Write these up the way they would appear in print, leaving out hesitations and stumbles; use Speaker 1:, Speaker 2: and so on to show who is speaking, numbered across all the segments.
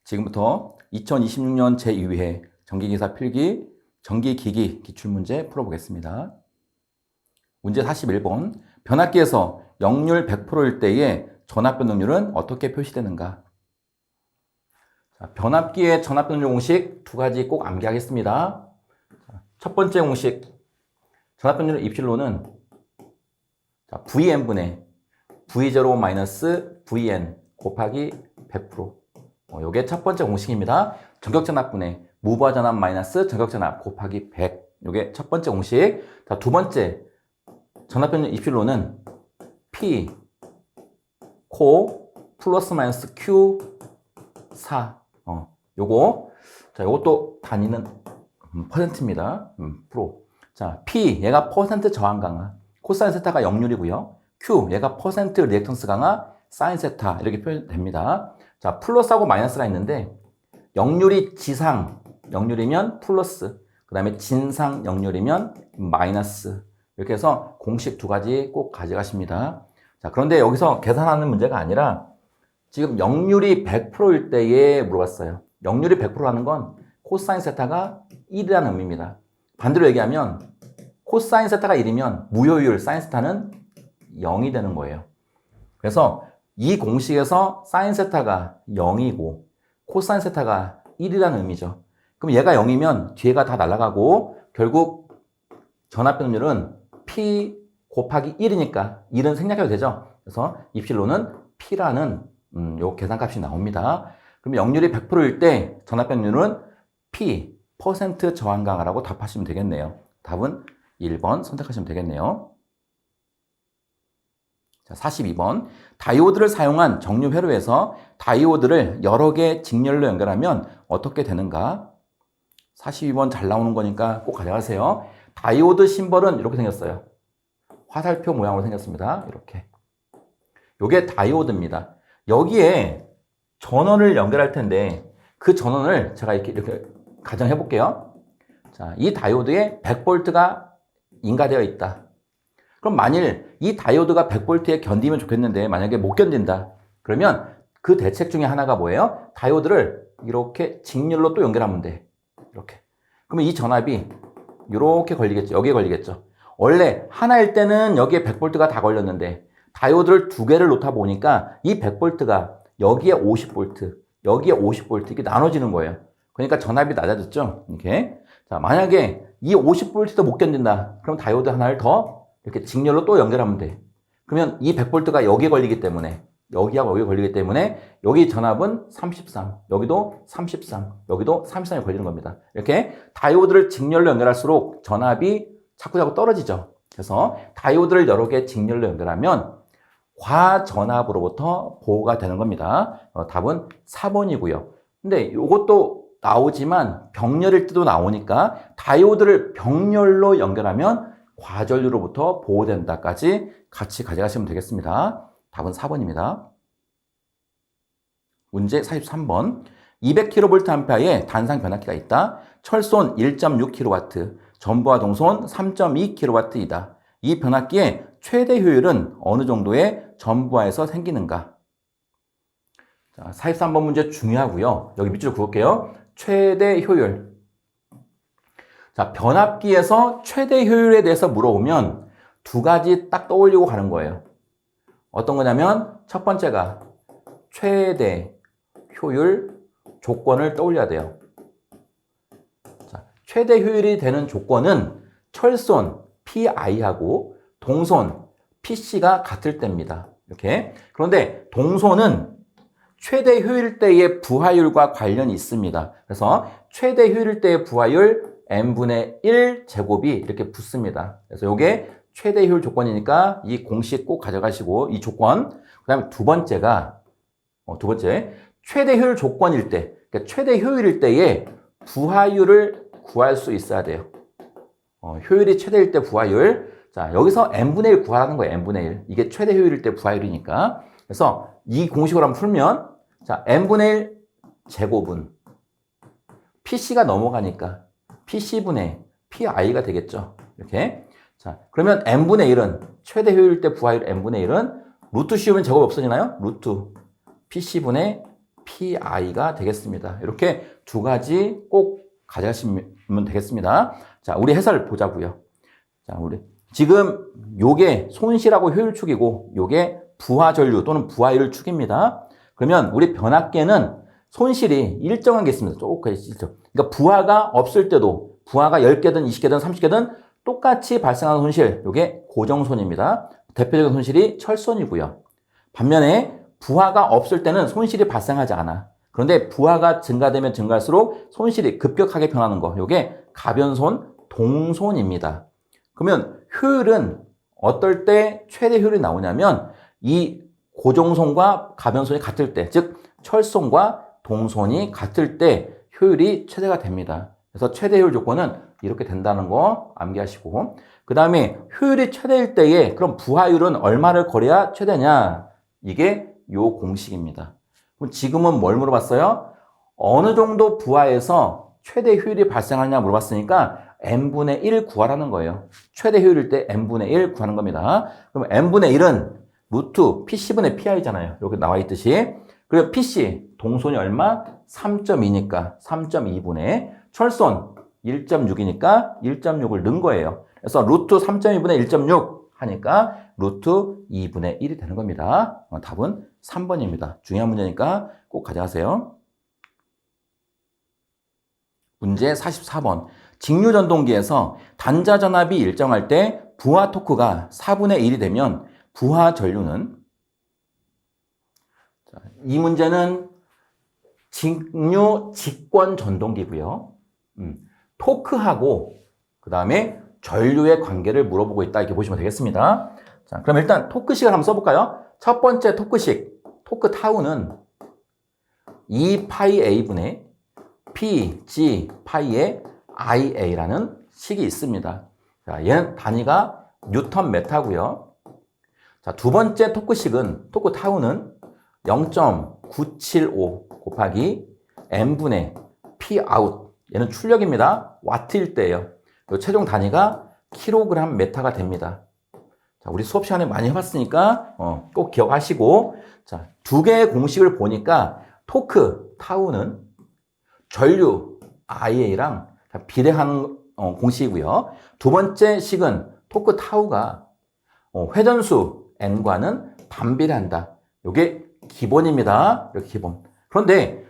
Speaker 1: 지금부터 2026년 제2회 전기기사 필기 전기기기 기출문제 풀어보겠습니다. 문제 41번. 변압기에서 역률 100%일 때의 전압 변동률은 어떻게 표시되는가? 자, 변압기의 전압 변동률 공식 두 가지 꼭 암기하겠습니다. 첫 번째 공식, 전압 변동률 입실로는 Vn분의 V0 마이너스 Vn 곱하기 100%. 요게 첫 번째 공식입니다. 전격전압분의 무부하전압 마이너스 전격전압 곱하기 100. 요게 첫 번째 공식. 자, 두 번째 전압변경 입실로는 P 코 플러스 마이너스 Q 4. 요것도 단위는 퍼센트입니다. 프로. 자, P 얘가 퍼센트 저항 강화. 코사인 세타가 역률이고요. Q 얘가 퍼센트 리액턴스 강화 사인 세타 이렇게 표현됩니다. 자, 플러스하고 마이너스가 있는데 역률이 지상 역률이면 플러스, 그 다음에 진상 역률이면 마이너스. 이렇게 해서 공식 두 가지 꼭 가져가십니다. 자, 그런데 여기서 계산하는 문제가 아니라 지금 역률이 100%일 때에 물어봤어요. 역률이 100%라는 건 코사인 세타가 1이라는 의미입니다. 반대로 얘기하면 코사인 세타가 1이면 무효율 사인 세타는 0이 되는 거예요. 그래서 이 공식에서 사인 세타가 0이고 코사인 세타가 1이라는 의미죠. 그럼 얘가 0이면 뒤에가 다 날아가고 결국 전압 변동률은 P 곱하기 1이니까 1은 생략해도 되죠. 그래서 입실로는 P라는 요 계산값이 나옵니다. 그럼 역률이 100%일 때 전압 변동률은 P 퍼센트 저항 강화라고 답하시면 되겠네요. 답은 1번 선택하시면 되겠네요. 자, 42번. 다이오드를 사용한 정류 회로에서 다이오드를 여러 개 직렬로 연결하면 어떻게 되는가? 42번 잘 나오는 거니까 꼭 가져가세요. 다이오드 심벌은 이렇게 생겼어요. 화살표 모양으로 생겼습니다. 이렇게. 요게 다이오드입니다. 여기에 전원을 연결할 텐데 그 전원을 제가 이렇게 가정해 볼게요. 자, 이 다이오드에 100V가 인가되어 있다. 그럼 만일 이 다이오드가 100V에 견디면 좋겠는데 만약에 못 견딘다. 그러면 그 대책 중에 하나가 뭐예요? 다이오드를 이렇게 직렬로 또 연결하면 돼. 이렇게. 그러면 이 전압이 이렇게 걸리겠죠. 여기에 걸리겠죠. 원래 하나일 때는 여기에 100V가 다 걸렸는데 다이오드를 두 개를 놓다 보니까 이 100V가 여기에 50V, 여기에 50V 이렇게 나눠지는 거예요. 그러니까 전압이 낮아졌죠. 이렇게. 자, 만약에 이 50V도 못 견딘다. 그럼 다이오드 하나를 더 이렇게 직렬로 또 연결하면 돼. 그러면 이 100V가 여기에 걸리기 때문에 여기하고 여기 걸리기 때문에 여기 전압은 33, 여기도 33, 여기도 33이 걸리는 겁니다. 이렇게 다이오드를 직렬로 연결할수록 전압이 자꾸 떨어지죠. 그래서 다이오드를 여러 개 직렬로 연결하면 과전압으로부터 보호가 되는 겁니다. 답은 4번이고요. 근데 이것도 나오지만 병렬일 때도 나오니까 다이오드를 병렬로 연결하면 과전류로부터 보호된다까지 같이 가져가시면 되겠습니다. 답은 4번입니다. 문제 43번. 200kVA의 단상 변압기가 있다. 철손 1.6kW, 전부하 동손 3.2kW이다. 이 변압기의 최대 효율은 어느 정도의 전부하에서 생기는가? 자, 43번 문제 중요하고요. 여기 밑줄을 그을게요. 최대 효율. 자, 변압기에서 최대 효율에 대해서 물어보면 두 가지 딱 떠올리고 가는 거예요. 어떤 거냐면 첫 번째가 최대 효율 조건을 떠올려야 돼요. 자, 최대 효율이 되는 조건은 철손 PI하고 동손 PC가 같을 때입니다. 이렇게. 그런데 동손은 최대 효율 때의 부하율과 관련이 있습니다. 그래서 최대 효율 때의 부하율 n분의 1 제곱이 이렇게 붙습니다. 그래서 이게 최대 효율 조건이니까 이 공식 꼭 가져가시고 이 조건. 그 다음에 두 번째 최대 효율 조건일 때, 그러니까 최대 효율일 때의 부하율을 구할 수 있어야 돼요. 효율이 최대일 때 부하율. 자, 여기서 n분의 1 구하라는 거예요. n분의 1. 이게 최대 효율일 때 부하율이니까. 그래서 이 공식으로 한번 풀면 자, n분의 1 제곱은 PC가 넘어가니까 PC분의 PI가 되겠죠. 이렇게. 자, 그러면 n분의 1은 최대 효율일 때 부하율 n분의 1은 루트 씌우면 제곱이 없어지나요? 루트 PC분의 PI가 되겠습니다. 이렇게 두 가지 꼭 가져가시면 되겠습니다. 자, 우리 해설 보자고요. 자, 우리 지금 요게 손실하고 효율축이고 요게 부하전류 또는 부하율 축입니다. 그러면 우리 변압계는 손실이 일정한 게 있습니다. 조금 있죠. 그러니까 부하가 없을 때도 부하가 10개든 20개든 30개든 똑같이 발생하는 손실, 요게 고정손입니다. 대표적인 손실이 철손이고요. 반면에 부하가 없을 때는 손실이 발생하지 않아. 그런데 부하가 증가되면 증가할수록 손실이 급격하게 변하는 거, 요게 가변손, 동손입니다. 그러면 효율은 어떨 때 최대 효율이 나오냐면 이 고정손과 가변손이 같을 때, 즉 철손과 동손이 같을 때 효율이 최대가 됩니다. 그래서 최대 효율 조건은 이렇게 된다는 거 암기하시고, 그 다음에 효율이 최대일 때에 그럼 부하율은 얼마를 거려야 최대냐? 이게 요 공식입니다. 그럼 지금은 뭘 물어봤어요? 어느 정도 부하에서 최대 효율이 발생하느냐 물어봤으니까 n분의 1 구하라는 거예요. 최대 효율일 때 n분의 1 구하는 겁니다. 그럼 n분의 1은 루트 PC분의 PI잖아요. 이렇게 나와 있듯이. 그리고 PC, 동손이 얼마? 3.2니까 3.2분의 철손 1.6이니까 1.6을 넣은 거예요. 그래서 루트 3.2분의 1.6 하니까 루트 2분의 1이 되는 겁니다. 답은 3번입니다. 중요한 문제니까 꼭 가져가세요. 문제 44번. 직류전동기에서 단자전압이 일정할 때 부하 토크가 4분의 1이 되면 부하 전류는, 이 문제는 직류 직권 전동기고요. 토크하고 그 다음에 전류의 관계를 물어보고 있다, 이렇게 보시면 되겠습니다. 자, 그럼 일단 토크식을 한번 써볼까요? 첫 번째 토크식, 토크 타우는 2파이A분의 PG 파이의 IA라는 식이 있습니다. 자, 얘는 단위가 뉴턴 메타고요. 자, 두 번째 토크식은, 토크 타우는 0.975 곱하기 n분의 P 아웃, 얘는 출력입니다. 와트일 때예요. 최종 단위가 킬로그램 메타가 됩니다. 자, 우리 수업 시간에 많이 해봤으니까 꼭 기억하시고, 자, 두 개의 공식을 보니까 토크 타우는 전류 IA랑 비례하는 공식이고요. 두 번째 식은 토크 타우가 회전수 N과는 반비례한다. 이게 기본입니다. 이렇게 기본. 그런데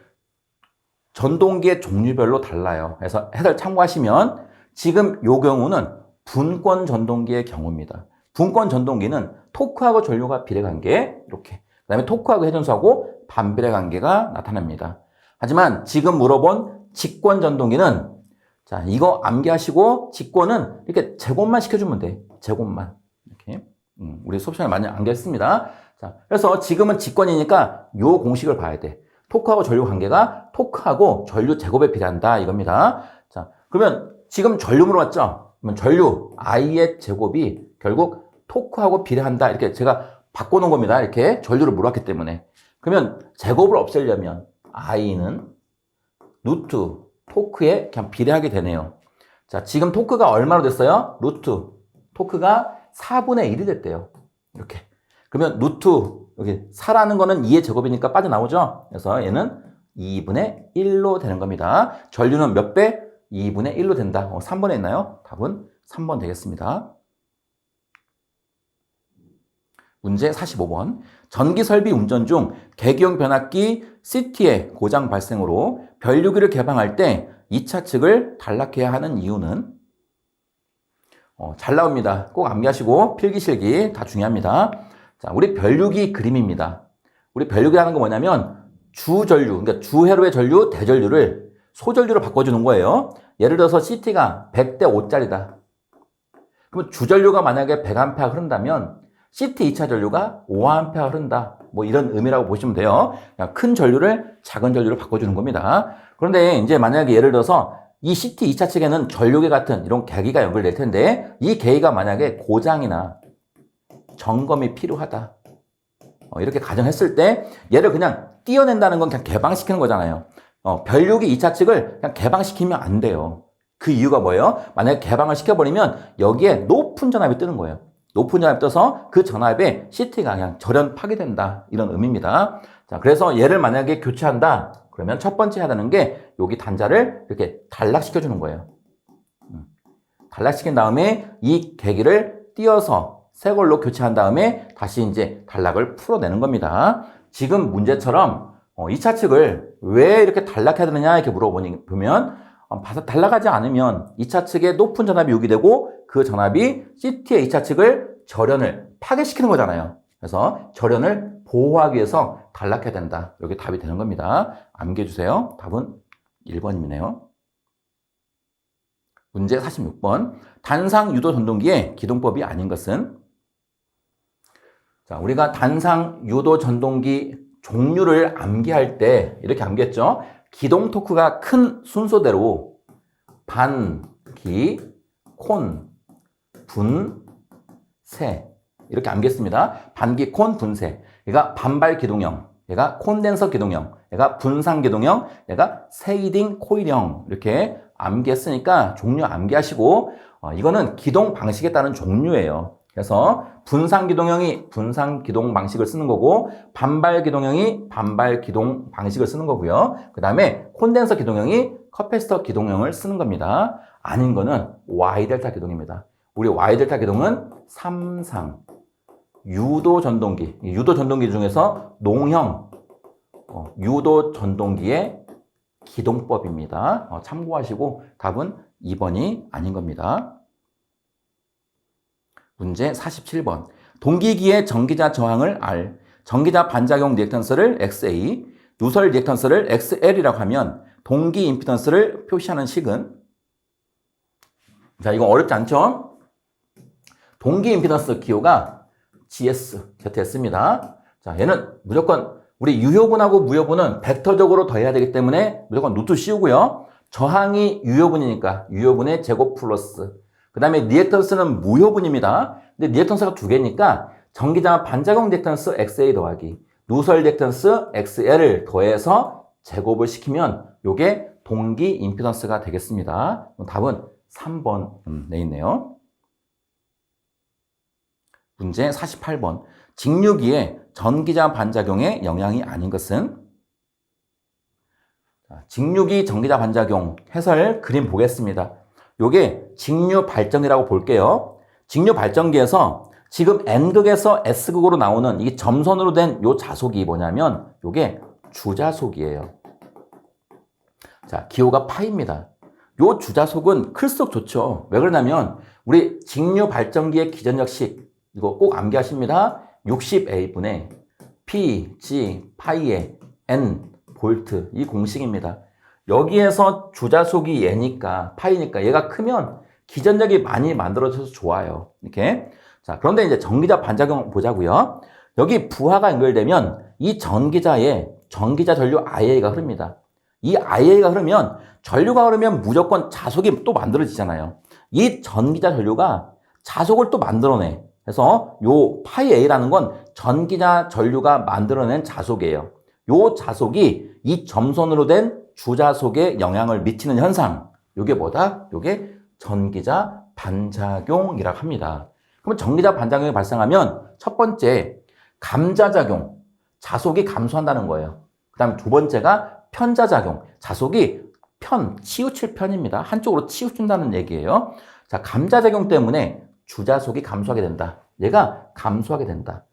Speaker 1: 전동기의 종류별로 달라요. 그래서 해설 참고하시면, 지금 이 경우는 분권 전동기의 경우입니다. 분권 전동기는 토크하고 전류가 비례관계, 이렇게. 그 다음에 토크하고 회전수하고 반비례 관계가 나타납니다. 하지만 지금 물어본 직권 전동기는, 자, 이거 암기하시고, 직권은 이렇게 제곱만 시켜주면 돼. 제곱만. 이렇게. 우리 수업 시간에 많이 암기했습니다. 자, 그래서 지금은 직권이니까 요 공식을 봐야 돼. 토크하고 전류 관계가 토크하고 전류 제곱에 비례한다, 이겁니다. 자, 그러면 지금 전류 물어봤죠? 그러면 전류 I의 제곱이 결국 토크하고 비례한다, 이렇게 제가 바꿔놓은 겁니다. 이렇게 전류를 물어봤기 때문에. 그러면 제곱을 없애려면 I는 루트 토크에 그냥 비례하게 되네요. 자, 지금 토크가 얼마로 됐어요? 루트 토크가 4분의 1이 됐대요. 이렇게. 그러면 루트, 여기 4라는 거는 2의 제곱이니까 빠져나오죠? 그래서 얘는 2분의 1로 되는 겁니다. 전류는 몇 배? 2분의 1로 된다. 3번에 있나요? 답은 3번 되겠습니다. 문제 45번. 전기설비 운전 중 계기용 변압기 CT의 고장 발생으로 변류기를 개방할 때 2차 측을 단락해야 하는 이유는? 잘 나옵니다. 꼭 암기하시고 필기실기 다 중요합니다. 자, 우리 변류기 그림입니다. 우리 변류기라는 건 뭐냐면 주전류, 그러니까 주회로의 전류, 대전류를 소전류로 바꿔주는 거예요. 예를 들어서 CT가 100대 5짜리다. 그러면 주전류가 만약에 100A 흐른다면 CT 2차 전류가 5A 흐른다. 뭐 이런 의미라고 보시면 돼요. 그냥 큰 전류를 작은 전류로 바꿔주는 겁니다. 그런데 이제 만약에 예를 들어서 이 CT 2차 측에는 전류계 같은 이런 계기가 연결될 텐데, 이 계기가 만약에 고장이나 점검이 필요하다, 이렇게 가정했을 때 얘를 그냥 띄어낸다는 건 그냥 개방시키는 거잖아요. 변류기 2차 측을 그냥 개방시키면 안 돼요. 그 이유가 뭐예요? 만약에 개방을 시켜버리면 여기에 높은 전압이 뜨는 거예요. 높은 전압이 떠서 그 전압에 CT가 그냥 절연 파괴된다, 이런 의미입니다. 자, 그래서 얘를 만약에 교체한다. 그러면 첫 번째 해야 되는 게 여기 단자를 이렇게 단락시켜 주는 거예요. 단락시킨 다음에 이 계기를 띄어서 새 걸로 교체한 다음에 다시 이제 단락을 풀어내는 겁니다. 지금 문제처럼 2차 측을 왜 이렇게 단락해야 되느냐 이렇게 물어보면 단락하지 않으면 2차 측에 높은 전압이 요기되고 그 전압이 CT의 2차 측을 절연을 파괴시키는 거잖아요. 그래서 절연을 보호하기 위해서 단락해야 된다. 여기 답이 되는 겁니다. 암기해 주세요. 답은 1번이네요. 문제 46번. 단상 유도 전동기의 기동법이 아닌 것은? 자, 우리가 단상 유도 전동기 종류를 암기할 때 이렇게 암기했죠. 기동 토크가 큰 순서대로 반, 기, 콘, 분, 세 이렇게 암기했습니다. 반기, 콘, 분세. 얘가 반발 기동형, 얘가 콘덴서 기동형, 얘가 분산 기동형, 얘가 세이딩 코일형 이렇게 암기했으니까 종류 암기하시고 이거는 기동 방식에 따른 종류예요. 그래서 분산 기동형이 분산 기동 방식을 쓰는 거고 반발 기동형이 반발 기동 방식을 쓰는 거고요. 그 다음에 콘덴서 기동형이 커패시터 기동형을 쓰는 겁니다. 아닌 거는 Y 델타 기동입니다. 우리 Y 델타 기동은 3상 유도 전동기, 유도 전동기 중에서 농형 유도 전동기의 기동법입니다. 참고하시고 답은 2번이 아닌 겁니다. 문제 47번. 동기기의 전기자 저항을 R, 전기자 반작용 리액턴스를 XA, 누설 리액턴스를 XL이라고 하면 동기 임피던스를 표시하는 식은? 자, 이거 어렵지 않죠? 동기 임피던스 기호가 GS, ZS입니다. 자, 얘는 무조건 우리 유효분하고 무효분은 벡터적으로 더해야 되기 때문에 무조건 루트 씌우고요. 저항이 유효분이니까 유효분의 제곱 플러스. 그 다음에 리액턴스는 무효분입니다. 근데 리액턴스가 두 개니까 전기자 반작용 리액턴스 XA 더하기 누설 리액턴스 XL을 더해서 제곱을 시키면 이게 동기 임피던스가 되겠습니다. 답은 3번 돼 있네요. 문제 48번. 직류기의 전기자 반작용의 영향이 아닌 것은? 직류기 전기자 반작용 해설 그림 보겠습니다. 요게 직류 발전기라고 볼게요. 직류 발전기에서 지금 N극에서 S극으로 나오는 이 점선으로 된 요 자속이 뭐냐면 요게 주자속이에요. 자, 기호가 파입니다. 요 주자속은 클수록 좋죠. 왜 그러냐면 우리 직류 발전기의 기전역식 이거 꼭 암기하십니다. 60A분의 P, G, 파이의 N, 볼트 이 공식입니다. 여기에서 주자속이 얘니까 파이니까 얘가 크면 기전력이 많이 만들어져서 좋아요. 이렇게. 자, 그런데 이제 전기자 반작용 보자고요. 여기 부하가 연결되면 이 전기자에 전기자 전류 IA가 흐릅니다. 이 IA가 흐르면 전류가 흐르면 무조건 자속이 또 만들어지잖아요. 이 전기자 전류가 자속을 또 만들어내. 그래서 요 파이 A라는 건 전기자 전류가 만들어낸 자속이에요. 요 자속이 이 점선으로 된 주자속에 영향을 미치는 현상. 요게 뭐다? 요게 전기자 반작용이라고 합니다. 그러면 전기자 반작용이 발생하면 첫 번째 감자작용, 자속이 감소한다는 거예요. 그 다음에 두 번째가 편자작용, 자속이 치우칠 편입니다. 한쪽으로 치우친다는 얘기예요. 자, 감자작용 때문에 주자속이 감소하게 된다. 얘가 감소하게 된다.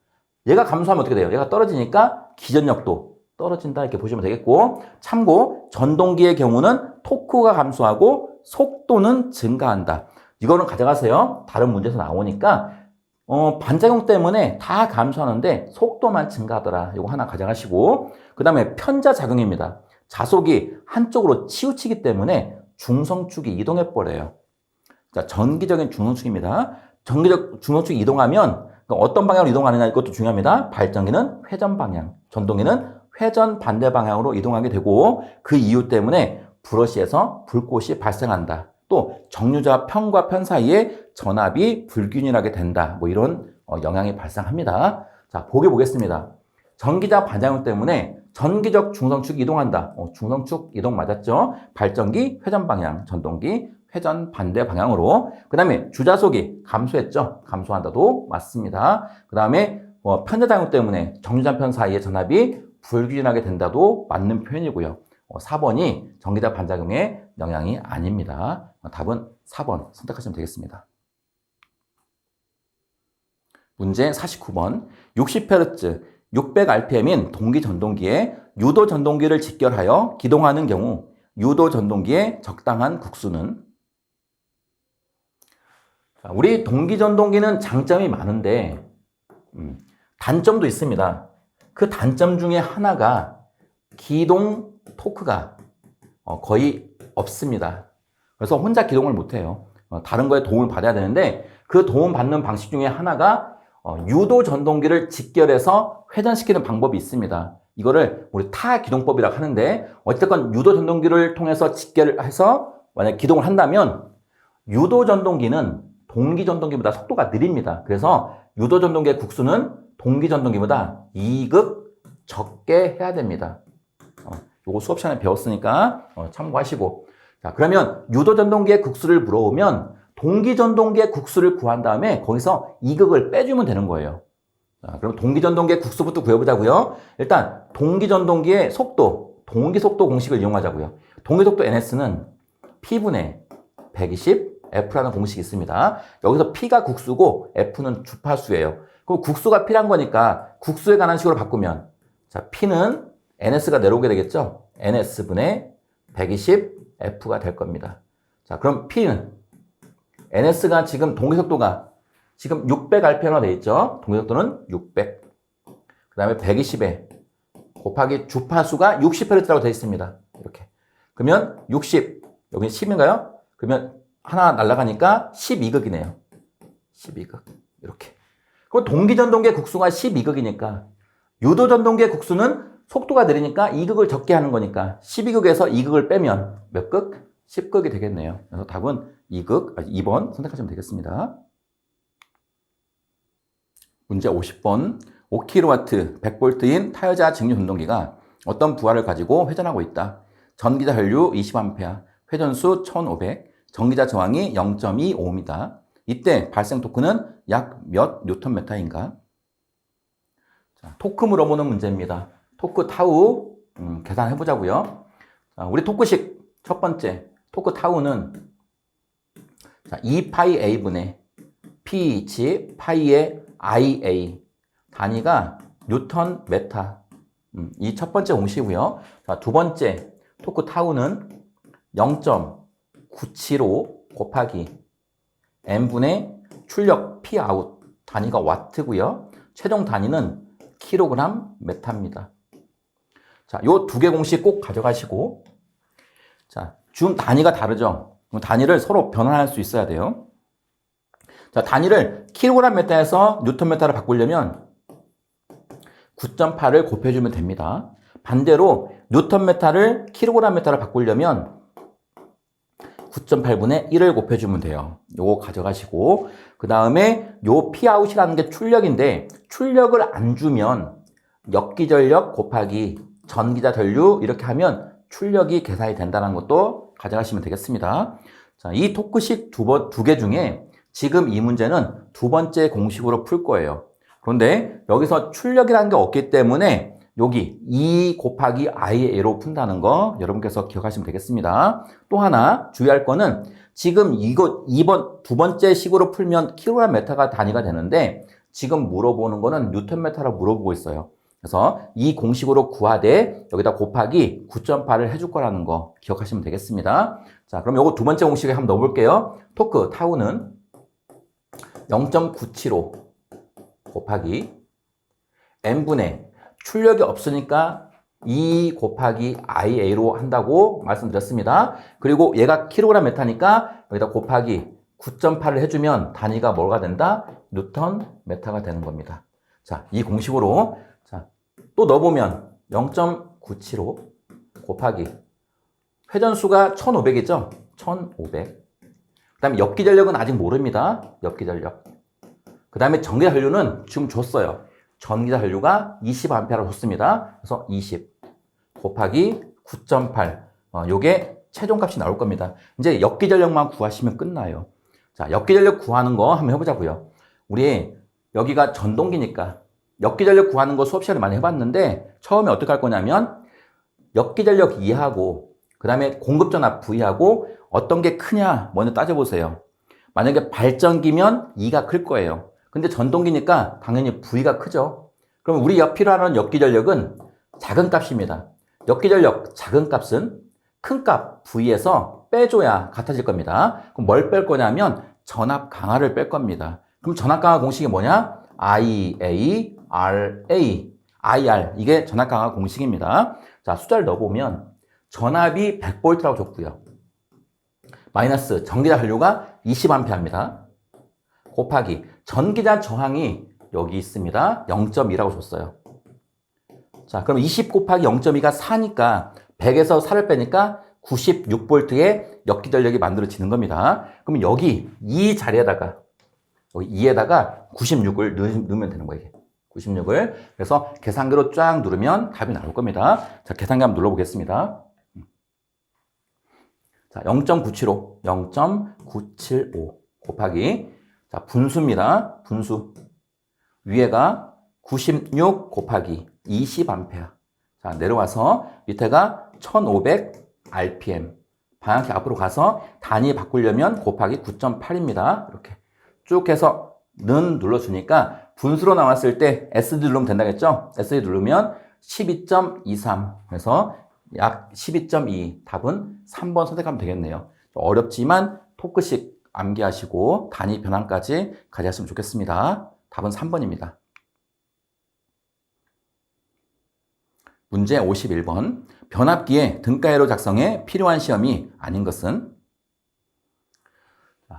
Speaker 1: 얘가 감소하면 어떻게 돼요? 얘가 떨어지니까 기전력도 떨어진다 이렇게 보시면 되겠고, 참고 전동기의 경우는 토크가 감소하고 속도는 증가한다. 이거는 가져가세요. 다른 문제에서 나오니까 반작용 때문에 다 감소하는데 속도만 증가하더라. 이거 하나 가져가시고, 그 다음에 편자작용입니다. 자속이 한쪽으로 치우치기 때문에 중성축이 이동해버려요. 자, 전기적인 중성축입니다. 전기적 중성축이 이동하면 어떤 방향으로 이동하느냐 이것도 중요합니다. 발전기는 회전 방향, 전동기는 회전 반대 방향으로 이동하게 되고 그 이유 때문에 브러시에서 불꽃이 발생한다. 또 정류자 편과 편 사이에 전압이 불균일하게 된다. 뭐 이런 영향이 발생합니다. 자, 보겠습니다. 전기자 반작용 때문에 전기적 중성축이 이동한다. 중성축 이동 맞았죠? 발전기 회전 방향, 전동기 회전 반대 방향으로. 그 다음에 주자속이 감소했죠? 감소한다도 맞습니다. 그 다음에 편자작용 때문에 정류자 편 사이의 전압이 불균하게 된다도 맞는 표현이고요. 4번이 전기자 반작용의 영향이 아닙니다. 답은 4번 선택하시면 되겠습니다. 문제 49번 60Hz 600rpm인 동기전동기에 유도전동기를 직결하여 기동하는 경우 유도전동기의 적당한 국수는? 우리 동기전동기는 장점이 많은데 단점도 있습니다. 그 단점 중에 하나가 기동 토크가 거의 없습니다. 그래서 혼자 기동을 못해요. 다른 거에 도움을 받아야 되는데 그 도움 받는 방식 중에 하나가 유도 전동기를 직결해서 회전시키는 방법이 있습니다. 이거를 우리 타기동법이라고 하는데 어쨌건 유도 전동기를 통해서 직결해서 만약 기동을 한다면 유도 전동기는 동기 전동기보다 속도가 느립니다. 그래서 유도 전동기의 국수는 동기 전동기보다 2급 적게 해야 됩니다. 요거 수업 시간에 배웠으니까 참고하시고. 자, 그러면 유도 전동기의 국수를 물어오면 동기 전동기의 국수를 구한 다음에 거기서 2극을 빼주면 되는 거예요. 자, 그럼 동기 전동기의 국수부터 구해보자고요. 일단 동기 전동기의 속도, 동기 속도 공식을 이용하자고요. 동기 속도 NS는 P분의 120 F라는 공식이 있습니다. 여기서 P가 국수고 F는 주파수예요. 그럼 국수가 P란 거니까 국수에 관한 식으로 바꾸면 자, P는 NS가 내려오게 되겠죠? NS분의 120 F가 될 겁니다. 자, 그럼 P는 NS가 지금 동기속도가 지금 600rpm으로 되어 있죠? 동기속도는 600. 그 다음에 120에 곱하기 주파수가 60Hz라고 되어 있습니다. 이렇게. 그러면 60, 여기 10인가요? 그러면 하나 날아가니까 12극이네요. 12극. 이렇게. 그럼 동기전동기의 국수가 12극이니까 유도전동기의 국수는 속도가 느리니까 2극을 적게 하는 거니까 12극에서 2극을 빼면 몇 극? 10극이 되겠네요. 그래서 답은 2번 선택하시면 되겠습니다. 문제 50번 5kW 100V인 타여자 직류 전동기가 어떤 부하를 가지고 회전하고 있다. 전기자 전류 20A, 회전수 1500, 전기자 저항이 0.25입니다. 이때 발생 토크는 약 몇 뉴턴미터인가? 자, 토크 물어보는 문제입니다. 토크 타우 계산해 보자고요. 자, 우리 토크식 첫 번째 토크 타우는 자, 2파이A분의 P2 파이의 IA 단위가 뉴턴 메타 이 첫 번째 공식이고요. 자, 두 번째 토크 타우는 0.975 곱하기 M분의 출력 P 아웃 단위가 와트고요. 최종 단위는 킬로그램 메타입니다. 자, 요 두 개 공식 꼭 가져가시고 자, 지금 단위가 다르죠? 단위를 서로 변환할 수 있어야 돼요. 자, 단위를 킬로그램 메타에서 뉴턴 메타로 바꾸려면 9.8을 곱해주면 됩니다. 반대로 뉴턴 메타를 킬로그램 메타로 바꾸려면 9.8분의 1을 곱해주면 돼요. 요거 가져가시고 그 다음에 요 P아웃이라는 게 출력인데 출력을 안 주면 역기전력 곱하기 전기자 전류 이렇게 하면 출력이 계산이 된다는 것도 가져가시면 되겠습니다. 자, 이 토크식 두 개 중에 지금 이 문제는 두 번째 공식으로 풀 거예요. 그런데 여기서 출력이라는 게 없기 때문에 여기 2 곱하기 IA로 푼다는 거 여러분께서 기억하시면 되겠습니다. 또 하나 주의할 거는 지금 이거 두 번째 식으로 풀면 킬로그램 메타가 단위가 되는데 지금 물어보는 거는 뉴턴 메타로 물어보고 있어요. 그래서 이 공식으로 구하되 여기다 곱하기 9.8을 해줄 거라는 거 기억하시면 되겠습니다. 자, 그럼 요거 두 번째 공식에 한번 넣어볼게요. 토크 타우는 0.975 곱하기 M분의 출력이 없으니까 2 곱하기 IA로 한다고 말씀드렸습니다. 그리고 얘가 킬로그램 메타니까 여기다 곱하기 9.8을 해주면 단위가 뭐가 된다? 뉴턴 메타가 되는 겁니다. 자, 이 공식으로 자, 또 넣어보면 0.975 곱하기 회전수가 1500이죠? 1500. 그 다음에 역기전력은 아직 모릅니다. 역기전력. 그 다음에 전기자 전류는 지금 줬어요. 전기자 전류가 20A라고 줬습니다. 그래서 20 곱하기 9.8. 요게 최종값이 나올 겁니다. 이제 역기전력만 구하시면 끝나요. 자, 역기전력 구하는 거 한번 해보자고요. 우리 여기가 전동기니까 역기전력 구하는 거 수업 시간에 많이 해봤는데 처음에 어떻게 할 거냐면 역기전력 E하고 그 다음에 공급전압 V하고 어떤 게 크냐 먼저 따져보세요. 만약에 발전기면 E가 클 거예요. 근데 전동기니까 당연히 V가 크죠. 그럼 우리 필요한 역기전력은 작은 값입니다. 역기전력 작은 값은 큰 값 V에서 빼줘야 같아질 겁니다. 그럼 뭘 뺄 거냐면 전압 강하를 뺄 겁니다. 그럼 전압 강하 공식이 뭐냐? IA, RA, IR 이게 전압 강하 공식입니다. 자, 숫자를 넣어보면 전압이 100V라고 줬고요. 마이너스 전기자 전류가 20A입니다. 곱하기 전기자 저항이 여기 있습니다. 0.2라고 줬어요. 자, 그럼 20 곱하기 0.2가 4니까 100에서 4를 빼니까 96V의 역기전력이 만들어지는 겁니다. 그러면 여기 이 자리에다가 여기 2에다가 96을 넣으면 되는 거예요. 96을. 그래서 계산기로 쫙 누르면 답이 나올 겁니다. 자, 계산기 한번 눌러보겠습니다. 자, 0.975, 0.975 곱하기 자, 분수입니다. 분수. 위에가 96 곱하기 20A. 자, 내려와서 밑에가 1500rpm. 방향키 앞으로 가서 단위 바꾸려면 곱하기 9.8입니다. 이렇게 쭉 해서 는 눌러주니까 분수로 나왔을 때 SD 누르면 된다겠죠? SD 누르면 12.23. 그래서 약 12.2. 답은 3번 선택하면 되겠네요. 어렵지만 토크식 암기하시고 단위 변환까지 가져왔으면 좋겠습니다. 답은 3번입니다. 문제 51번. 변압기의 등가회로 작성에 필요한 시험이 아닌 것은?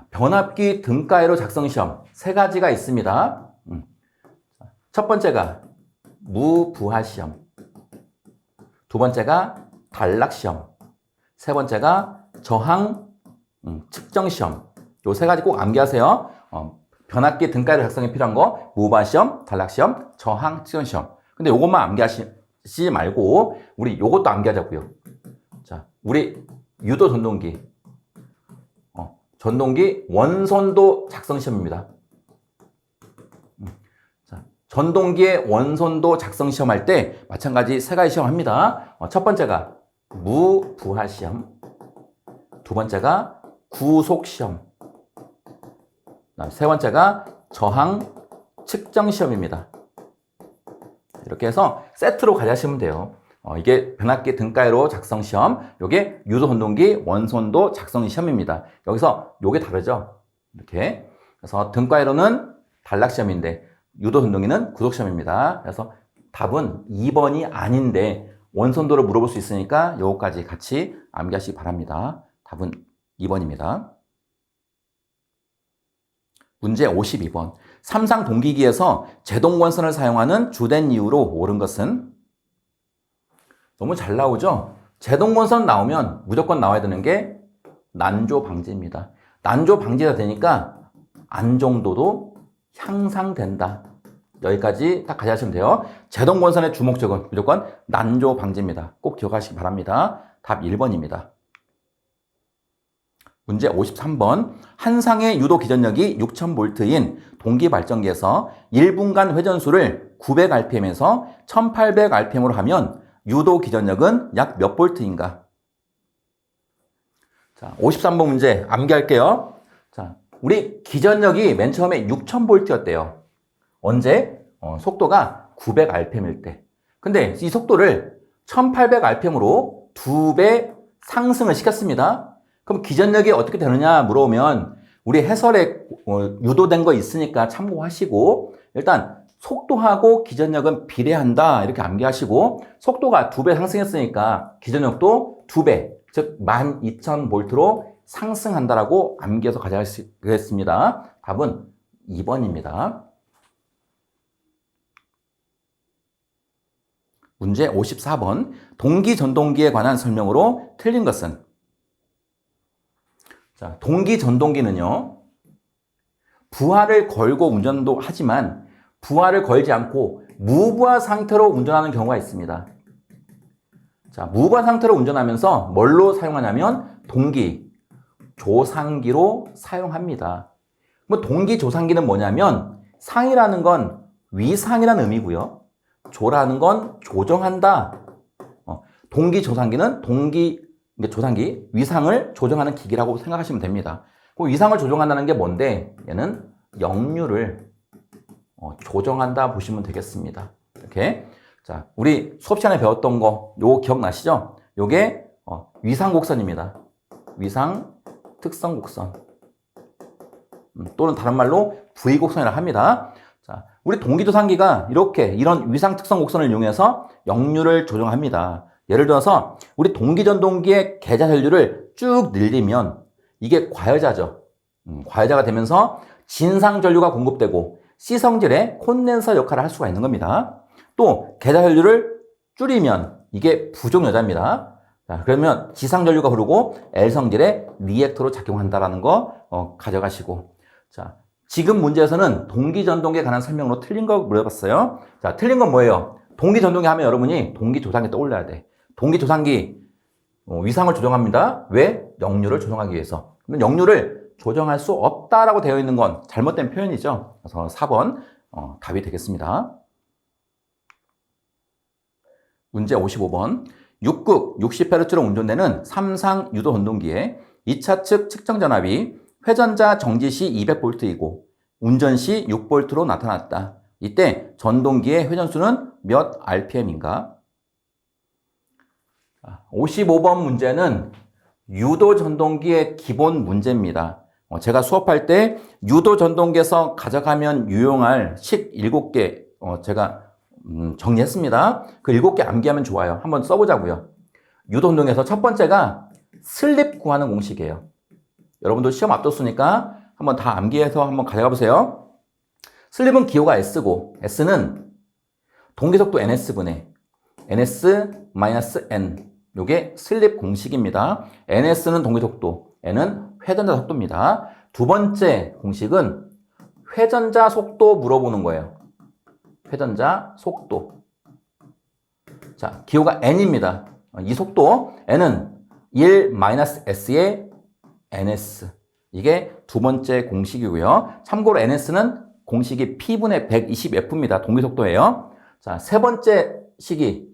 Speaker 1: 변압기 등가회로 작성 시험 세 가지가 있습니다. 첫 번째가 무부하 시험, 두 번째가 단락 시험, 세 번째가 저항 측정 시험. 요 세 가지 꼭 암기하세요. 변압기 등가회로 작성에 필요한 거 무부하 시험, 단락 시험, 저항 측정 시험. 근데 요것만 암기하시지 말고 우리 요것도 암기하자고요. 자, 우리 유도 전동기 전동기 원선도 작성 시험입니다. 자, 전동기의 원선도 작성 시험 할 때 마찬가지 세 가지 시험 합니다. 첫 번째가 무부하 시험, 두 번째가 구속 시험, 세 번째가 저항 측정 시험입니다. 이렇게 해서 세트로 가져가시면 돼요. 이게 변압기 등가회로 작성 시험, 요게 유도 전동기 원선도 작성 시험입니다. 여기서 요게 다르죠? 이렇게. 그래서 등가회로는 단락 시험인데 유도 전동기는 구속 시험입니다. 그래서 답은 2번이 아닌데 원선도를 물어볼 수 있으니까 요거까지 같이 암기하시기 바랍니다. 답은 2번입니다. 문제 52번. 삼상 동기기에서 제동원선을 사용하는 주된 이유로 옳은 것은? 너무 잘 나오죠? 제동원선 나오면 무조건 나와야 되는 게 난조 방지입니다. 난조 방지가 되니까 안정도도 향상된다. 여기까지 딱 가져가시면 돼요. 제동원선의 주목적은 무조건 난조 방지입니다. 꼭 기억하시기 바랍니다. 답 1번입니다. 문제 53번. 한 상의 유도 기전력이 6000V인 동기발전기에서 1분간 회전수를 900rpm에서 1800rpm으로 하면 유도 기전력은 약 몇 볼트인가? 자, 53번 문제 암기할게요. 자, 우리 기전력이 맨 처음에 6000V였대요. 언제? 속도가 900rpm일 때. 근데 이 속도를 1800rpm으로 2배 상승을 시켰습니다. 그럼 기전력이 어떻게 되느냐 물어보면 우리 해설에 유도된 거 있으니까 참고하시고 일단 속도하고 기전력은 비례한다 이렇게 암기하시고 속도가 2배 상승했으니까 기전력도 2배 즉 12000V로 상승한다라고 암기해서 가져가겠습니다. 답은 2번입니다. 문제 54번. 동기 전동기에 관한 설명으로 틀린 것은? 자, 동기 전동기는요, 부하를 걸고 운전도 하지만 부하를 걸지 않고 무부하 상태로 운전하는 경우가 있습니다. 자, 무부하 상태로 운전하면서 뭘로 사용하냐면 동기, 조상기로 사용합니다. 뭐 동기 조상기는 뭐냐면 상이라는 건 위상이라는 의미고요. 조라는 건 조정한다. 동기조상기는 조상기, 위상을 조정하는 기기라고 생각하시면 됩니다. 그 위상을 조정한다는 게 뭔데? 얘는 역류를 조정한다 보시면 되겠습니다. 이렇게. 자, 우리 수업 시간에 배웠던 거, 요거 기억나시죠? 요게 위상곡선입니다. 위상 특성 곡선. 또는 다른 말로 V곡선이라고 합니다. 자, 우리 동기조상기가 이런 위상 특성 곡선을 이용해서 역류를 조정합니다. 예를 들어서 우리 동기전동기의 계좌 혈류를 쭉 늘리면 이게 과여자죠. 과여자가 되면서 진상전류가 공급되고 C성질의 콘덴서 역할을 할 수가 있는 겁니다. 또 계좌 혈류를 줄이면 이게 부종여자입니다. 자, 그러면 지상전류가 흐르고 L성질의 리액터로 작용한다라는 거 가져가시고. 자, 지금 문제에서는 동기전동기에 관한 설명으로 틀린 거 물어봤어요. 자, 틀린 건 뭐예요? 동기전동기 하면 여러분이 동기조상기 떠올려야 돼. 동기조상기 위상을 조정합니다. 왜? 역류를 조정하기 위해서. 그러면 역류를 조정할 수 없다라고 되어 있는 건 잘못된 표현이죠. 그래서 4번 답이 되겠습니다. 문제 55번. 6국 60Hz로 운전되는 3상 유도 전동기에 2차 측 측정 전압이 회전자 정지 시 200V이고 운전 시 6V로 나타났다. 이때 전동기의 회전수는 몇 RPM인가? 55번 문제는 유도 전동기의 기본 문제입니다. 제가 수업할 때 유도 전동기에서 가져가면 유용할 식 7개 제가 정리했습니다. 그 7개 암기하면 좋아요. 한번 써보자고요. 유도 전동기에서 첫 번째가 슬립 구하는 공식이에요. 여러분도 시험 앞뒀으니까 한번 다 암기해서 한번 가져가 보세요. 슬립은 기호가 S고 S는 동기속도 NS분의 NS-N 요게 슬립 공식입니다. NS는 동기속도, N은 회전자 속도입니다. 두 번째 공식은 회전자 속도 물어보는 거예요. 회전자 속도. 자, 기호가 N입니다. 이 속도 N은 1-S의 NS. 이게 두 번째 공식이고요. 참고로 NS는 공식이 P분의 120F입니다. 동기속도예요. 자, 세 번째 식이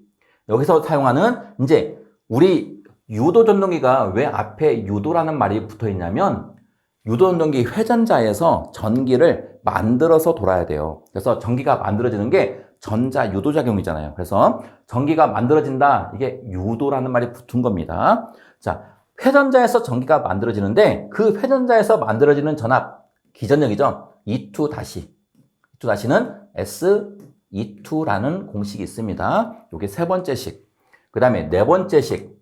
Speaker 1: 여기서 사용하는 이제 우리 유도 전동기가 왜 앞에 유도라는 말이 붙어 있냐면 유도 전동기 회전자에서 전기를 만들어서 돌아야 돼요. 그래서 전기가 만들어지는 게 전자 유도작용이잖아요. 그래서 전기가 만들어진다. 이게 유도라는 말이 붙은 겁니다. 자, 회전자에서 전기가 만들어지는데 그 회전자에서 만들어지는 전압, 기전력이죠. E2 다시. E2 다시는 SE2라는 공식이 있습니다. 이게 세 번째 식. 그 다음에 네 번째 식.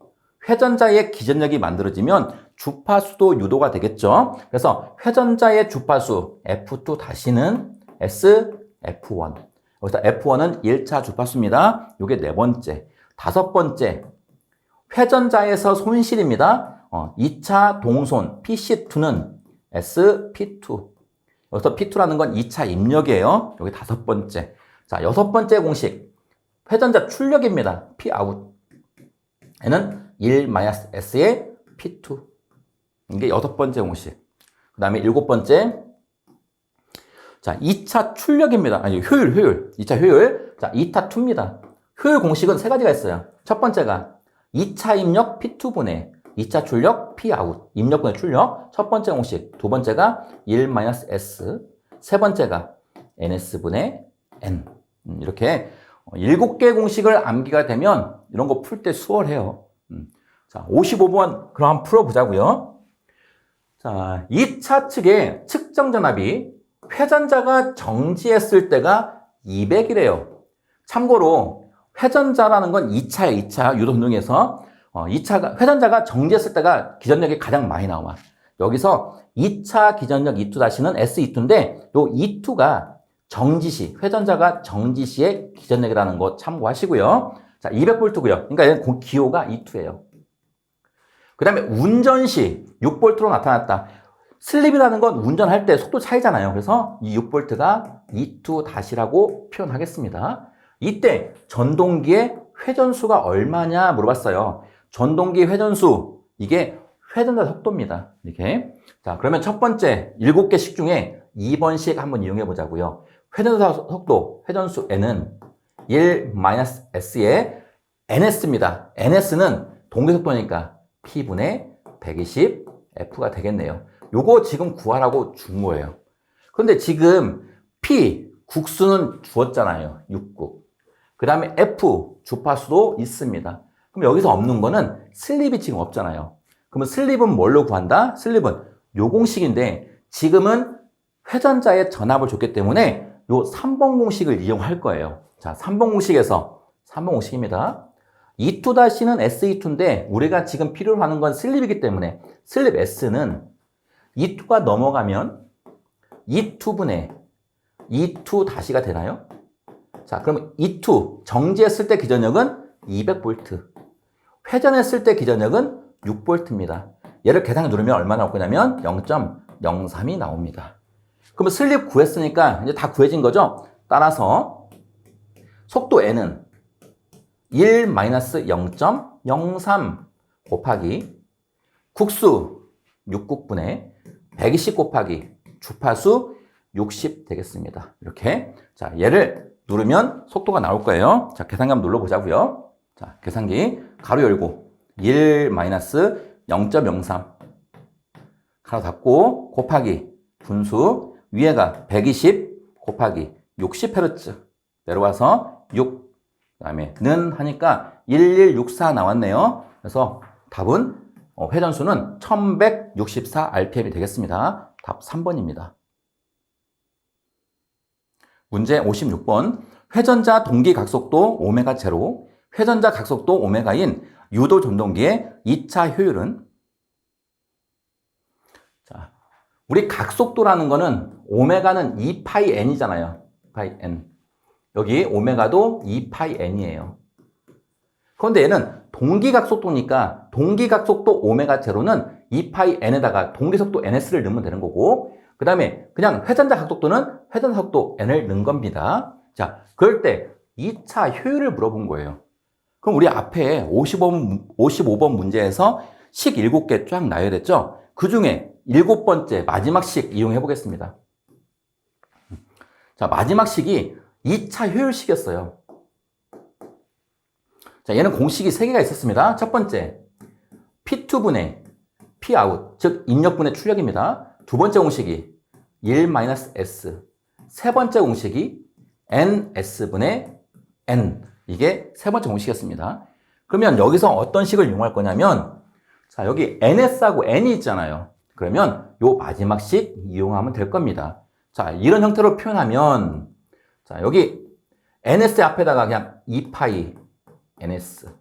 Speaker 1: 회전자의 기전력이 만들어지면 주파수도 유도가 되겠죠. 그래서 회전자의 주파수 F2 다시는 SF1. 여기서 F1은 1차 주파수입니다. 이게 네 번째. 다섯 번째. 회전자에서 손실입니다. 2차 동손 PC2는 SP2. 여기서 P2라는 건 2차 입력이에요. 여기 다섯 번째. 자, 여섯 번째 공식. 회전자 출력입니다. Pout. 얘는 1-S의 P2. 이게 여섯 번째 공식. 그 다음에 일곱 번째. 자, 2차 출력입니다. 아니, 효율. 2차 효율. 자, 2타2입니다. 효율 공식은 세 가지가 있어요. 첫 번째가 2차 입력 P2분의 2차 출력 Pout. 입력분의 출력. 첫 번째 공식. 두 번째가 1-S. 세 번째가 NS분의 N. 이렇게 7개 공식을 암기가 되면 이런 거 풀 때 수월해요. 자, 55번 그럼 한번 풀어보자고요. 자, 2차 측의 측정 전압이 회전자가 정지했을 때가 200이래요. 참고로 회전자라는 건 2차예요. 2차 유도 운동에서 2차가 회전자가 정지했을 때가 기전력이 가장 많이 나와. 여기서 2차 기전력 E2 다시는 SE2인데 요 E2가 정지시, 회전자가 정지시의 기전력이라는 거 참고하시고요. 자, 200V고요. 그러니까 얘는 기호가 E2예요. 그 다음에 운전시 6V로 나타났다. 슬립이라는 건 운전할 때 속도 차이잖아요. 그래서 이 6V가 E2-라고 표현하겠습니다. 이때 전동기의 회전수가 얼마냐 물어봤어요. 전동기 회전수, 이게 회전자 속도입니다. 이렇게. 자, 그러면 첫 번째 7개 식 중에 2번씩 한번 이용해 보자고요. 회전사 속도, 회전수 n은 1-s의 ns입니다. ns는 동계속도니까 p분의 120 f가 되겠네요. 요거 지금 구하라고 준 거예요. 그런데 지금 p, 국수는 주었잖아요. 육국. 그 다음에 f, 주파수도 있습니다. 그럼 여기서 없는 거는 슬립이 지금 없잖아요. 그러면 슬립은 뭘로 구한다? 슬립은 요 공식인데 지금은 회전자의 전압을 줬기 때문에 요 3번 공식을 이용할 거예요. 자, 3번 공식에서 3번 공식입니다. E2-는 SE2인데 우리가 지금 필요로 하는 건 슬립이기 때문에 슬립 S는 E2가 넘어가면 E2분의 E2-가 되나요? 자, 그럼 E2 정지했을 때 기전력은 200V, 회전했을 때 기전력은 6V입니다. 얘를 계산해 누르면 얼마 나올 거냐면 0.03이 나옵니다. 그러면 슬립 구했으니까 이제 다 구해진 거죠? 따라서 속도 n은 1-0.03 곱하기 국수 6국분의 120 곱하기 주파수 60 되겠습니다. 이렇게. 자, 얘를 누르면 속도가 나올 거예요. 자, 계산기 한번 눌러보자고요. 자, 계산기 가로 열고 1-0.03 가로 닫고 곱하기 분수 위에가 120 곱하기 60Hz 내려와서 6 그다음에 는 하니까 1164 나왔네요. 그래서 답은 회전수는 1164rpm이 되겠습니다. 답 3번입니다. 문제 56번. 회전자 동기 각속도 오메가 제로, 회전자 각속도 오메가인 유도 전동기의 2차 효율은? 자, 우리 각속도라는 거는 오메가는 2파이 n이잖아요. 파이 n. 여기 오메가도 2파이 n이에요. 그런데 얘는 동기각속도니까 동기각속도 오메가 제로는 2파이 n에다가 동기속도 ns를 넣으면 되는 거고, 그 다음에 그냥 회전자 각속도는 회전자 속도 n을 넣은 겁니다. 자, 그럴 때 2차 효율을 물어본 거예요. 그럼 우리 앞에 55번 문제에서 식 7개 쫙 나열했죠? 그 중에 7번째 마지막 식 이용해 보겠습니다. 자, 마지막 식이 2차 효율식이었어요. 자, 얘는 공식이 3개가 있었습니다. 첫 번째, P2분의 Pout, 즉 인력분의 출력입니다. 두 번째 공식이 1-S. 세 번째 공식이 NS분의 N. 이게 세 번째 공식이었습니다. 그러면 여기서 어떤 식을 이용할 거냐면, 자, 여기 NS하고 N이 있잖아요. 그러면 요 마지막 식 이용하면 될 겁니다. 자, 이런 형태로 표현하면, 자, 여기 NS 앞에다가 그냥 2파이 NS,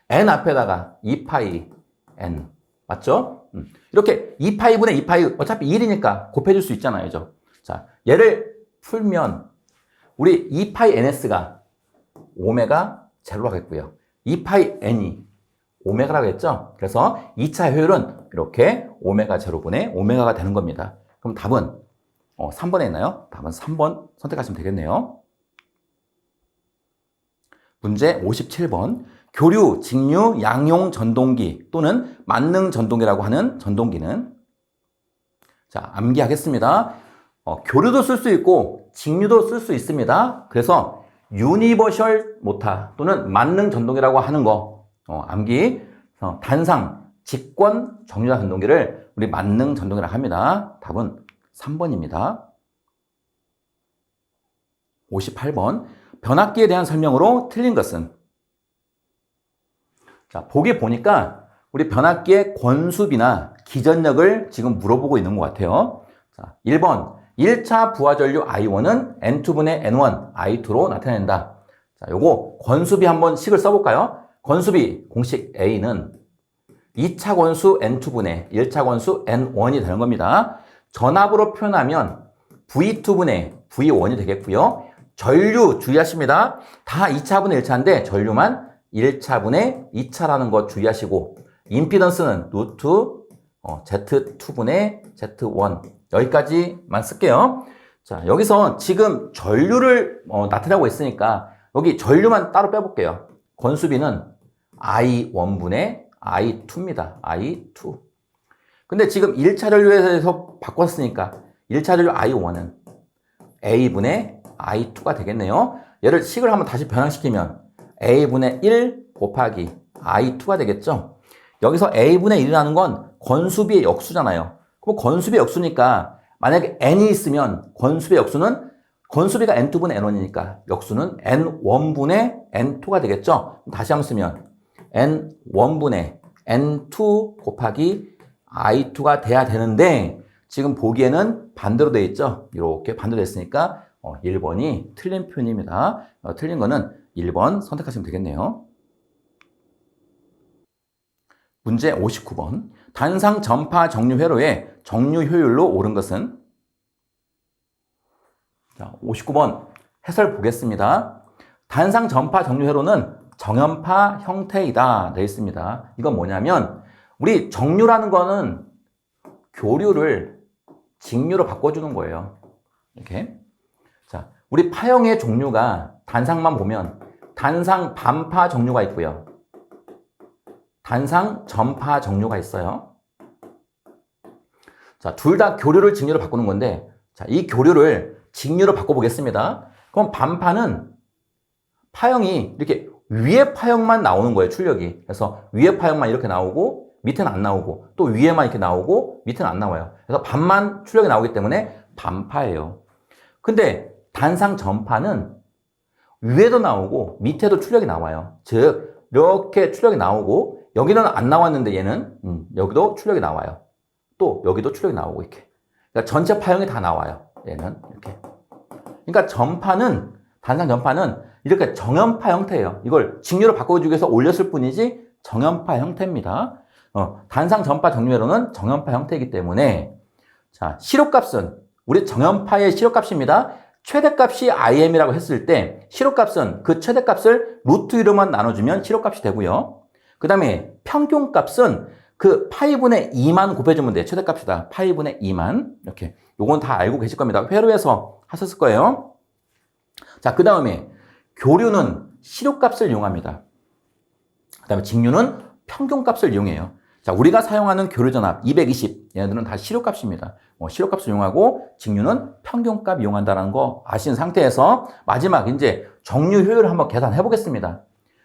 Speaker 1: N 앞에다가 2파이 N. 맞죠? 이렇게 2파이분의 2파이, 어차피 1이니까 곱해줄 수 있잖아요. 그죠? 자, 얘를 풀면 우리 2파이 NS가 오메가 제로로 하겠고요. 2파이 N이 오메가라고 했죠? 그래서 2차 효율은 이렇게 오메가 제로분의 오메가가 되는 겁니다. 그럼 답은 3번에 있나요? 답은 3번 선택하시면 되겠네요. 문제 57번. 교류, 직류, 양용 전동기 또는 만능 전동기라고 하는 전동기는? 자, 암기하겠습니다. 교류도 쓸 수 있고 직류도 쓸 수 있습니다. 그래서 유니버셜 모터 또는 만능 전동기라고 하는 거 암기. 단상, 직권, 정류장 전동기를 우리 만능 전동기라고 합니다. 답은 3번입니다. 58번. 변압기에 대한 설명으로 틀린 것은? 자, 보기 보니까 우리 변압기의 권수비나 기전력을 지금 물어보고 있는 것 같아요. 자, 1번. 1차 부하전류 I1은 N2분의 N1, I2로 나타낸다. 자, 요거 권수비 한번 식을 써볼까요? 권수비 공식 A는 2차 권수 N2분의 1차 권수 N1이 되는 겁니다. 전압으로 표현하면 V2분의 V1이 되겠고요. 전류 주의하십니다. 다 2차분의 1차인데 전류만 1차분의 2차라는 거 주의하시고, 임피던스는 루트 Z2분의 Z1 여기까지만 쓸게요. 자, 여기서 지금 전류를 나타내고 있으니까 여기 전류만 따로 빼볼게요. 권수비는 I1분의 I2입니다. I2. 근데 지금 1차 전류에서 바꿨으니까 1차 전류 I1은 A분의 I2가 되겠네요. 얘를 식을 한번 다시 변환시키면 A분의 1 곱하기 I2가 되겠죠. 여기서 A분의 1이라는 건 권수비의 역수잖아요. 그럼 권수비의 역수니까 만약에 n이 있으면 권수비의 역수는 권수비가 n2분의 n1이니까 역수는 n1분의 n2가 되겠죠. 다시 한번 쓰면 n1분의 n2 곱하기 I2가 돼야 되는데 지금 보기에는 반대로 되어 있죠. 이렇게 반대로 됐으니까 1번이 틀린 표현입니다. 틀린 거는 1번 선택하시면 되겠네요. 문제 59번. 단상 전파 정류 회로의 정류 효율로 옳은 것은? 자, 59번 해설 보겠습니다. 단상 전파 정류 회로는 정연파 형태이다 되어 있습니다. 이건 뭐냐면 우리 정류라는 거는 교류를 직류로 바꿔주는 거예요. 이렇게. 자, 우리 파형의 종류가 단상만 보면 단상 반파 정류가 있고요. 단상 전파 정류가 있어요. 자, 둘 다 교류를 직류로 바꾸는 건데, 자, 이 교류를 직류로 바꿔보겠습니다. 그럼 반파는 파형이 이렇게 위에 파형만 나오는 거예요, 출력이. 그래서 위에 파형만 이렇게 나오고, 밑에는 안 나오고, 또 위에만 이렇게 나오고, 밑에는 안 나와요. 그래서 반만 출력이 나오기 때문에 반파예요. 근데 단상 전파는 위에도 나오고, 밑에도 출력이 나와요. 즉, 이렇게 출력이 나오고, 여기는 안 나왔는데 얘는 여기도 출력이 나와요. 또 여기도 출력이 나오고 이렇게. 그러니까 전체 파형이 다 나와요. 얘는 이렇게. 그러니까 전파는 단상 전파는 이렇게 정연파 형태예요. 이걸 직류로 바꿔주기 위해서 올렸을 뿐이지 정연파 형태입니다. 단상 전파 정류회로는 정연파 형태이기 때문에 자, 시료값은 우리 정연파의 시료값입니다. 최대값이 IM이라고 했을 때 시료값은 그 최대값을 루트 2로만 나눠주면 시료값이 되고요. 그 다음에 평균값은 그 파이분의 2만 곱해주면 돼요. 최대값이다. 파이분의 2만. 이렇게. 요건 다 알고 계실 겁니다. 회로에서 하셨을 거예요. 자, 그 다음에 교류는 시료값을 이용합니다. 그 다음에 직류는 평균값을 이용해요. 자, 우리가 사용하는 교류전압 220. 얘네들은 다 시료값입니다. 시료값을 이용하고 직류는 평균값 이용한다는 거 아신 상태에서 마지막 이제 정류 효율을 한번 계산해 보겠습니다.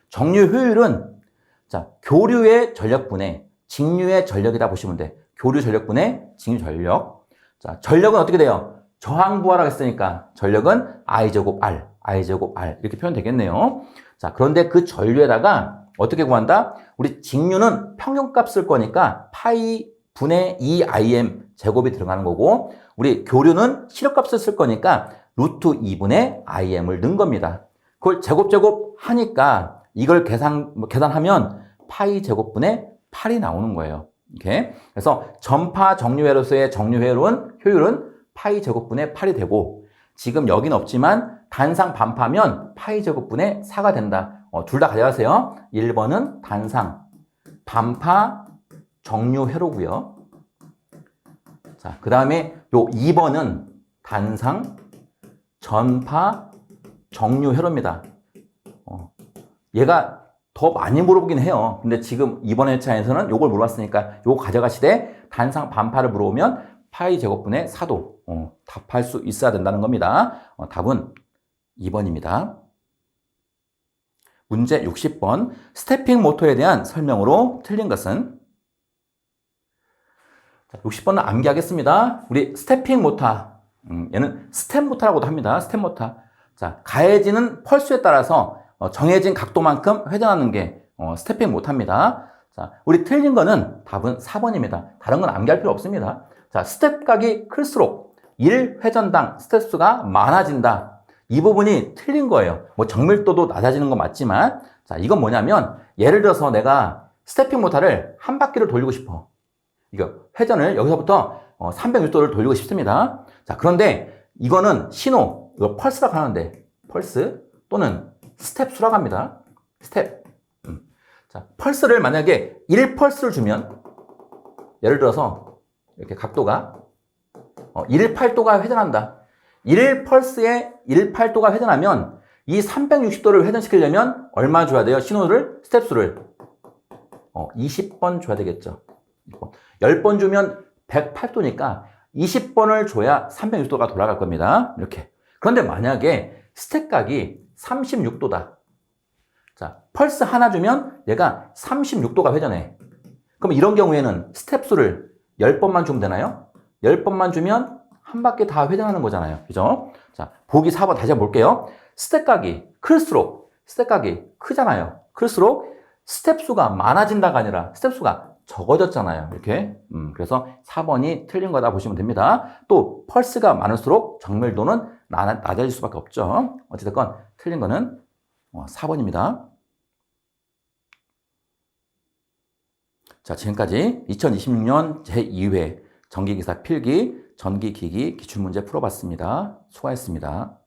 Speaker 1: 정류 효율은 자, 교류의 전력분의 직류의 전력이다 보시면 돼. 교류 전력분의 직류 전력. 자, 전력은 어떻게 돼요? 저항부하라고 했으니까 전력은 I제곱 R, I제곱 R 이렇게 표현되겠네요. 자, 그런데 그 전류에다가 어떻게 구한다? 우리 직류는 평균값 쓸 거니까 파이 분의 2IM 제곱이 들어가는 거고 우리 교류는 시료값을 쓸 거니까 루트 2분의 IM을 넣은 겁니다. 그걸 제곱 하니까 이걸 계산하면 파이 제곱분의 8이 나오는 거예요. 이렇게. 그래서 전파 정류회로서의 정류회로는 효율은 파이 제곱분의 8이 되고 지금 여긴 없지만 단상 반파면 파이 제곱분의 4가 된다. 둘 다 가져가세요. 1번은 단상 반파 정류회로고요. 자, 그 다음에 요 2번은 단상 전파 정류회로입니다. 얘가 더 많이 물어보긴 해요. 근데 지금 이번 회차에서는 요걸 물어봤으니까 요거 가져가시되 단상 반파를 물어보면 파이 제곱분의 4도 답할 수 있어야 된다는 겁니다. 답은 2번입니다. 문제 60번 스태핑 모터에 대한 설명으로 틀린 것은? 60번은 암기하겠습니다. 우리 스태핑 모터 얘는 스텝 모터라고도 합니다. 스텝 모터. 자, 가해지는 펄스에 따라서 정해진 각도만큼 회전하는 게 스태핑 모터입니다. 자, 우리 틀린 거는 답은 4번입니다. 다른 건 암기할 필요 없습니다. 자, 스텝 각이 클수록 1회전당 스텝 수가 많아진다. 이 부분이 틀린 거예요. 뭐 정밀도도 낮아지는 건 맞지만 자, 이건 뭐냐면 예를 들어서 내가 스태핑 모터를 한 바퀴를 돌리고 싶어. 이거 회전을 여기서부터 360도를 돌리고 싶습니다. 자, 그런데 이거는 신호, 이거 펄스라고 하는데 펄스 또는 스텝 수라고 합니다. 스텝. 자, 펄스를 만약에 1펄스를 주면 예를 들어서 이렇게 각도가 182도가 회전한다. 1펄스에 182도가 회전하면 이 360도를 회전시키려면 얼마 줘야 돼요? 신호를, 스텝 수를 20번 줘야 되겠죠. 10번 주면 108도니까 20번을 줘야 360도가 돌아갈 겁니다. 이렇게. 그런데 만약에 스택각이 36도다. 자, 펄스 하나 주면 얘가 36도가 회전해. 그럼 이런 경우에는 스텝 수를 10번만 주면 되나요? 10번만 주면 한 바퀴 다 회전하는 거잖아요. 그죠? 자, 보기 4번 다시 한번 볼게요. 스텝각이 클수록, 스텝각이 크잖아요. 클수록 스텝 수가 많아진다가 아니라 스텝 수가 적어졌잖아요. 이렇게. 그래서 4번이 틀린 거다 보시면 됩니다. 또 펄스가 많을수록 정밀도는 낮아질 수밖에 없죠. 어찌됐건 틀린 거는 4번입니다. 자, 지금까지 2026년 제2회 전기기사 필기 전기기기 기출문제 풀어봤습니다. 수고하셨습니다.